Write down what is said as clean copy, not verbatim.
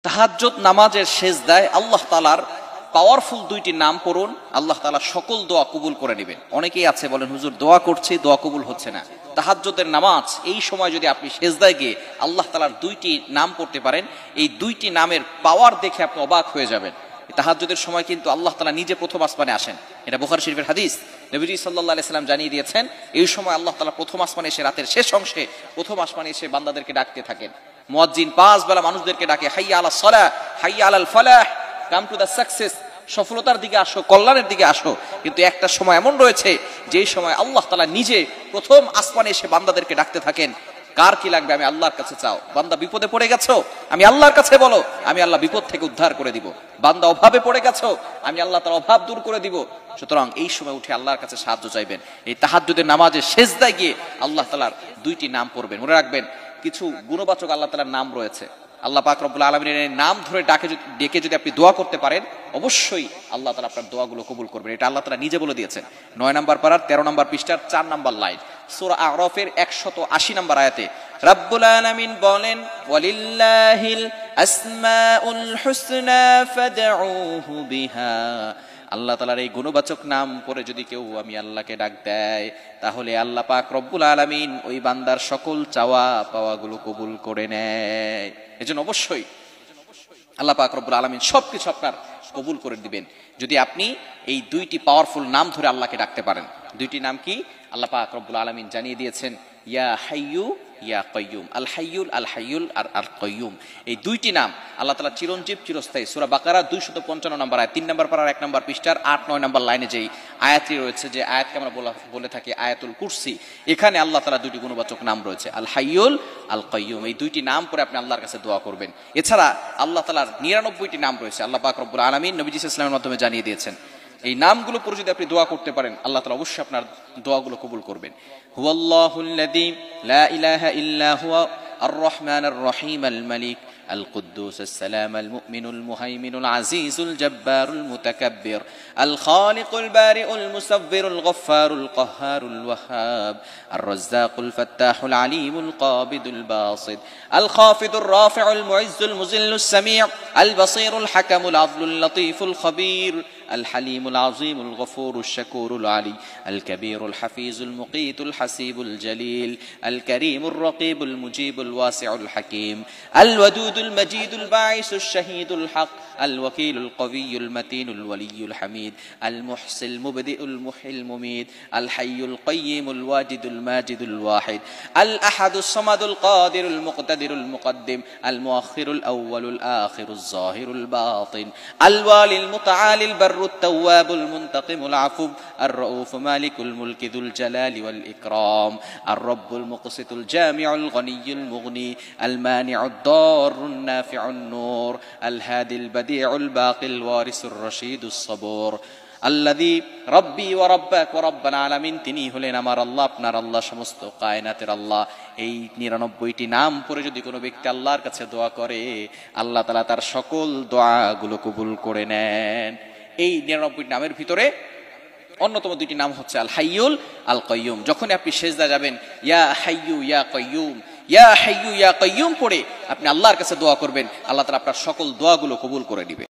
তাহাজ্জুদ নামাজের সেজদায় আল্লাহ তাআলার পাওয়ারফুল দুইটি নাম পড়ুন, আল্লাহ তাআলা সকল দোয়া কবুল করে নেবেন। অনেকেই আছে বলেন, হুজুর দোয়া করছি, দোয়া কবুল হচ্ছে না। তাহাজ্জুদের নামাজ এই সময় যদি আপনি সেজদায় গিয়ে আল্লাহ তাআলার দুইটি নাম পড়তে পারেন, এই দুইটি নামের পাওয়ার দেখে আপনি অবাক হয়ে যাবেন। তাহাজ্জুদের সময় কিন্তু আল্লাহ তাআলা নিজে প্রথম আসমানে আসেন, এটা বুখারী শরীফের হাদিস। নবীজি সাল্লাল্লাহু আলাইহি সাল্লাম জানিয়ে দিয়েছেন, এই সময় আল্লাহ তাআলা প্রথম আসমানে এসে, রাতের শেষ অংশে প্রথম আসমানে এসে বান্দাদেরকে ডাকতে থাকেন। মুয়াজ্জিন 5 বেলা মানুষদেরকে ডাকে, হাইয়া আলাস সালাহ, হাইয়া আলাল ফালাহ, কাম টু দ্য সাকসেস, সফলতার দিকে আসো, কল্যাণের দিকে আসো। কিন্তু একটা সময় এমন রয়েছে যেই সময় আল্লাহ তাআলা নিজে প্রথম আসমানে এসে বান্দাদেরকে ডাকতে থাকেন, কার কি লাগবে আমি আল্লাহর কাছে চাও। বান্দা বিপদে পড়ে গেছো, আমি আল্লাহর কাছে বলো, আমি আল্লাহ বিপদ থেকে উদ্ধার করে দিব। বান্দা অভাবে পড়ে গেছো, আমি আল্লাহ তার অভাব দূর করে দিব। সুতরাং এই সময় উঠে আল্লাহর কাছে সাহায্য চাইবেন। এই তাহাজ্জুদের নামাজে সেজদায় গিয়ে আল্লাহ তাআলার দুইটি নাম পড়বেন। মনে রাখবেন, কিছু গুণবাচক আল্লাহ তাআলার নাম রয়েছে। আল্লাহ পাক রব্বুল আলামিনের নাম ধরে ডেকে যদি আপনি দোয়া করতে পারেন, অবশ্যই আল্লাহ তাআলা আপনার দোয়াগুলো কবুল করবেন। এটা আল্লাহ তাআলা নিজে বলে দিয়েছেন 9 নম্বর পারার 13 নম্বর পৃষ্ঠার 4 নম্বর লাইন, সূরা আ'রাফের 180 নম্বর আয়াতে রব্বুল আলামিন বলেন, ওয়ালিল্লাহিল আসমাউল হুসনা ফাদউহু বিহা। আল্লাহ তাআলার এই গুণবাচক নাম পড়ে যদি কেউ আমি আল্লাহকে ডাক দেয়, তাহলে আল্লাহ পাক রব্বুল আলামিন ওই বান্দার সকল চাওয়া পাওয়াগুলো কবুল করে নেয়। এজন্য অবশ্যই আল্লাহ পাক রব্বুল আলামিন সবকিছু আপনার কবুল করে দিবেন যদি আপনি এই দুইটি পাওয়ারফুল নাম ধরে আল্লাহকে ডাকতে পারেন। দুইটি নাম কি? আল্লাহ পাক রব্বুল আলামিন জানিয়ে দিয়েছেন, ইয়া হাইয়ু ইয়া কাইয়ুম। আল হাইয়ুল আর আল কাইয়ুম, এই দুইটি নাম আল্লাহ তাআলা চিরঞ্জীব, চিরস্থায়ী। সূরা বাকারা 255 নম্বর আয়াত, 3 নম্বর পারার 1 নম্বর পৃষ্ঠার 8-9 নম্বর লাইনে যেই আয়াতটি রয়েছে, যে আয়াতকে আমরা বলে থাকি আয়াতুল কুরসি, এখানে আল্লাহ তাআলা দুইটি গুণবাচক নাম রয়েছে, আল হাইয়ুল, আল কাইয়ুম। এই দুইটি নাম পরে আপনি আল্লাহর কাছে দোয়া করবেন। এছাড়া আল্লাহ তাআলার 99টি নাম রয়েছে, আল্লাহ পাক রব্বুল আলামিন নবী সাল্লাল্লাহু আলাইহি ওয়াসাল্লামের মাধ্যমে জানিয়ে দিয়েছেন। এই নামগুলো পরে যদি আপনি দোয়া করতে পারেন, আল্লাহ তাআলা অবশ্যই আপনার দোয়াগুলো কবুল করবেন। হুয়াল্লাহুল্লাযী লা ইলাহা ইল্লা হুয়া الرحمن الرحيم الملك القدوس السلام المؤمن المهيمن العزيز الجبار المتكبر الخالق البارئ المصور الغفار القهار الوهاب الرزاق الفتاح العليم القابض الباسط الخافض الرافع المعز المذل السميع البصير الحكم العدل اللطيف الخبير الحليم العظيم الغفور الشكور العلي الكبير الحفيظ المقيت الحسيب الجليل الكريم الرقيب المجيب الواسع الحكيم الودود المجيد الباعث الشهيد الحق الوكيل القوي المتين الولي الحميد المحصي المبدئ المحيي المميت الحي القيم الواجد الماجد الواحد الأحد الصمد القادر المقتدر المقدم المؤخر الأول الآخر الظاهر الباطن الوالي المتعالي البر التواب المنتقم العفو الرؤوف مالك الملك ذو الجلال والإكرام الرب المقسط الجامع الغني المغني المانع الضار النافع النور الهادي البديع الباقي الوارث الرشيد الصبور الذي ربي وربك ورب العالمين। তিনি হলেন আমার আল্লাহ, আপনার আল্লাহ, সমস্ত কায়নাতের আল্লাহ। এই 99টি নাম পড়ে যদি কোনো ব্যক্তি আল্লাহর কাছে দোয়া করে, আল্লাহ তাআলা তার সকল দোয়াগুলো কবুল করে নেন। এই 99টি নামের ভিতরে অন্যতম দুইটি নাম হচ্ছে আল হাইয়ুল, আল কাইয়ুম। যখন আপনি সেজদা যাবেন, ইয়া হাইয়ু ইয়া কাইয়ুম, ইয়া হাইয়ু ইয়া কাইয়ুম পড়ে আপনি আল্লাহর কাছে দোয়া করবেন, আল্লাহ তাআলা আপনার সকল দোয়াগুলো কবুল করে নেবেন।